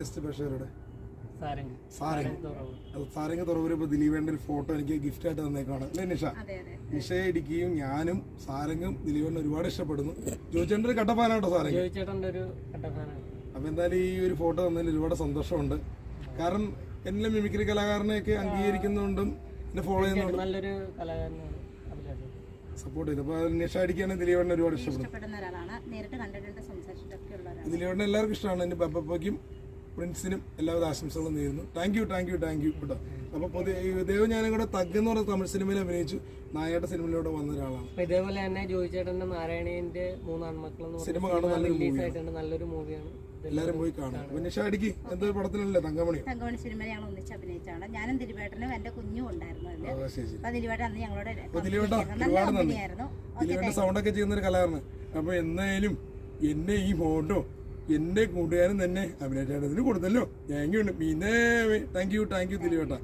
Best പ്രേക്ഷകരുടെ സാരംഗ് സാരംഗ് തുറവൂർ ഇപ്പോൾ ദിലീപേന്റെ ഒരു ഫോട്ടോ എനിക്ക് ഗിഫ്റ്റ് ആയിട്ട് തന്നേക്കാണ് അല്ലേ നിഷ? നിഷയെ ഇടിക്കുകയും ഞാനും സാരംഗും ദിലീപേണ്ണ ഒരുപാട് ഇഷ്ടപ്പെടുന്നു. ജോയിച്ചേട്ടൻ്റെ ഒരു കട്ടപ്പാനാട്ടോ സാരംഗ്. അപ്പൊ എന്തായാലും ഈ ഒരു ഫോട്ടോ തന്നതിൽ ഒരുപാട് സന്തോഷമുണ്ട്. കാരണം എല്ലാ മിമിക്രി കലാകാരനെയൊക്കെ അംഗീകരിക്കുന്നുണ്ടും എന്നെ ഫോളോ ചെയ്യുന്നുണ്ട്, നല്ലൊരു കലാകാരനാണ്, സപ്പോർട്ട് ചെയ്തു. അപ്പൊ നിഷ അടിക്കാനും ദിലീപേണ്ണ ഒരുപാട് ഇഷ്ടപ്പെടുന്നു. ദിലീപേണ്ണ എല്ലാവർക്കും ഇഷ്ടമാണ്. എന്റെ പപ്പയ്ക്കും പ്രിൻസിനും എല്ലാവിധ ആശംസകളും നേരുന്നു. താങ്ക് യു കേട്ടോ. അപ്പൊ ദേവ് ഞാനും കൂടെ തഗ് എന്ന് പറഞ്ഞ തമിഴ് സിനിമയിൽ അഭിനയിച്ചു, നായാട്ട സിനിമയിലൂടെ വന്ന ഒരാളാണ്. ഇതേപോലെ തന്നെ ജോയിച്ചേട്ടന്റെ നാരായണീന്റെ മൂന്നാൺമക്കൾ സിനിമ കാണാൻ നല്ലൊരു മൂവിയാണ്, എല്ലാരും പോയി കാണും. അപ്പൊ നിഷ അടിക്ക് എന്തൊരു പടത്തിലല്ലേ? തങ്കമണി സിനിമയിൽ ഞങ്ങൾ ഒന്നിച്ച് അഭിനയിച്ചാണ്. ഞാനും ദിലീപേട്ടനും എന്റെ കുഞ്ഞും ഉണ്ടായിരുന്നു. ഒരുപാട് നന്ദി. ദിലീപേട്ടൻ സൗണ്ടൊക്കെ ചെയ്യുന്ന ഒരു കലാകാരന്. അപ്പൊ എന്തായാലും എന്നെ ഈ ഫോട്ടോ എന്റെ കൂട്ടുകാരൻ തന്നെ അഭിനയിച്ചതിന് കൊടുത്തല്ലോ. Thank you ദിലീപേട്ട.